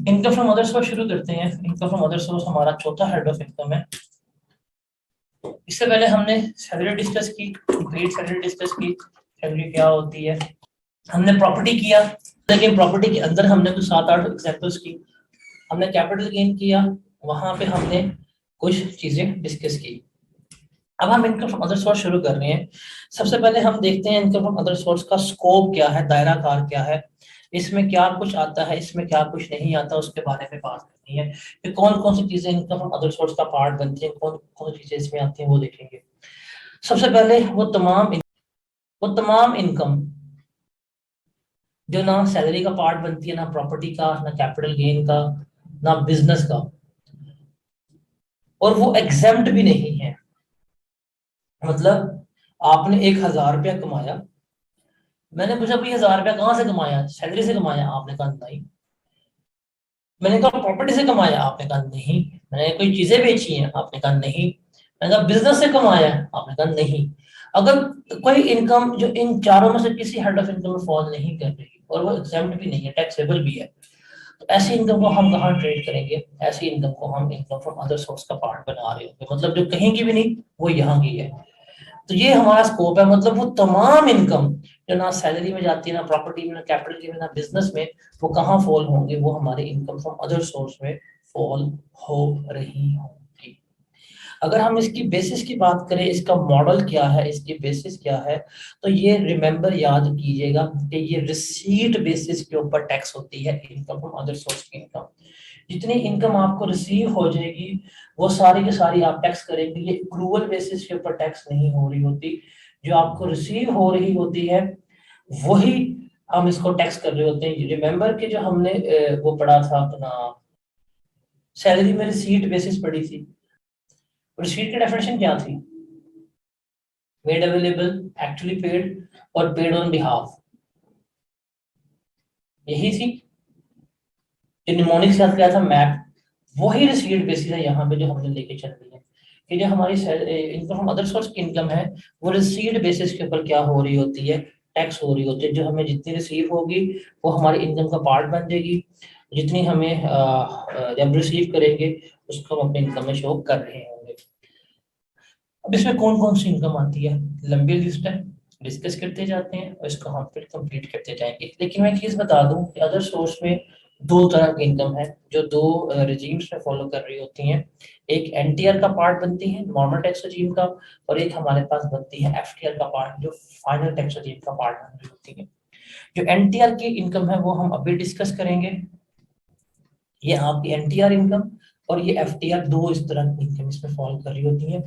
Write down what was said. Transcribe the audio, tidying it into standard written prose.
Income from other source शुरू करते हैं। इनकम फ्रॉम अदर सोर्स हमारा चौथा हेड ऑफ इनकम है। इससे पहले हमने सैलरी डिस्कस की, कंप्लीट सैलरी डिस्कस की, सैलरी क्या होती है। हमने प्रॉपर्टी किया, लेकिन प्रॉपर्टी के अंदर हमने कुछ 7-8 एग्जांपल्स की। हमने कैपिटल गेन किया, वहां पे हमने कुछ चीजें डिस्कस की। अब हम इनकम फ्रॉम अदर सोर्स शुरू कर रहे हैं। सबसे पहले हम देखते हैं इनकम फ्रॉम अदर सोर्स का स्कोप क्या है, दायरा कार क्या है, इसमें क्या कुछ आता है, इसमें क्या कुछ नहीं आता, उसके बारे में बात करनी है। फिर कौन कौन सी चीजें इनकम फ्रॉम अदर सोर्स का पार्ट बनती हैं, कौन कौन सी चीजें इसमें आती हैं, वो देखेंगे। सबसे पहले वो तमाम इनकम जो ना सैलरी का पार्ट बनती है, ना प्रॉपर्टी का, ना कैपिटल गेन का, ना बिजनेस का, और वो एग्जेम्प्ट भी नहीं है। मतलब आपने 1,000 रुपया कमाया, मैंने पूछा भाई 1,000 रुपया कहाँ से कमाया, सैलरी से कमाया? आपने कहा नहीं। मैंने कहा प्रॉपर्टी से कमाया? आपने कहा नहीं। मैंने कोई चीजें बेची हैं? आपने कहा नहीं। मैंने कहा बिजनेस से कमाया? आपने कहा नहीं। अगर कोई इनकम जो इन चारों में से किसी हेड ऑफ इनकम में फॉल नहीं कर रही और वो एग्जाम्प्ट भी नहीं है, टैक्सेबल भी है, तो ऐसी इनकम को हम कहाँ ट्रेड करेंगे? ऐसी इनकम को हम इनकम फ्रॉम अदर सोर्स का पार्ट बना रहे होंगे, मतलब जो कहीं की भी नहीं, वो यहाँ की है। तो ये हमारा स्कोप है। मतलब वो तमाम इनकम जो ना सैलरी में जाती है, ना प्रॉपर्टी में, ना कैपिटल में, ना बिजनेस में, वो कहाँ फॉल होंगे? वो हमारे इनकम फ्रॉम अदर सोर्स में फॉल हो रही होंगी। अगर हम इसकी बेसिस की बात करें, इसका मॉडल क्या है, इसकी बेसिस क्या है, तो ये रिमेंबर याद कीजिएगा कि ये रिसीट बेसिस के ऊपर टैक्स होती है इनकम फ्रॉम अदर सोर्स की इनकम। जितनी इनकम आपको रिसीव हो जाएगी वो सारी की सारी आप टैक्स करेंगे। ये एक्रूवल बेसिस के ऊपर टैक्स नहीं हो रही होती। जो आपको रिसीव हो रही होती है वही हम इसको टैक्स कर रहे होते हैं। रिमेंबर कि जो हमने वो पढ़ा था अपना, सैलरी में रिसीट बेसिस पढ़ी थी। रिसीट की डेफिनेशन क्या थी? मेड अवेलेबल, एक्चुअली पेड, और पेड ऑन बिहाफ, यही थी। जो निमोनिक से गया था मैप, वही रिसीट बेसिस है यहाँ पे जो हमने लेके चल रही है। कि जो हमारी इनकम फ्रॉम अदर सोर्स की इनकम है, वो रिसीट बेसिस के ऊपर क्या हो रही होती है? टैक्स हो रही होती है। जो हमें जितनी रिसीव होगी वो हमारी इनकम का पार्ट बन जाएगी। जितनी हमें जब रिसीव करेंगे उसको हम अपने इनकम में शो कर रहे होंगे। अब इसमें कौन कौन सी इनकम आती है, लंबी लिस्ट है, डिस्कस करते जाते हैं और इसको हम फिर कंप्लीट करते जाएंगे। लेकिन मैं एक चीज बता दूं कि अदर सोर्स में दो तरह की इनकम है जो दो रिजीम्स में फॉलो कर रही होती हैं। एक एनटीआर का पार्ट बनती है, नॉर्मल टैक्स रिजीम का, और एक हमारे पास बनती है एफटीआर का पार्ट, जो फाइनल टैक्स रिजीम का पार्ट बन रही होती है। जो एनटीआर की इनकम है वो हम अभी डिस्कस करेंगे। ये आपकी एनटीआर इनकम और ये एफटीआर, दो इस तरह की इनकम इसमें फॉलो कर रही होती है।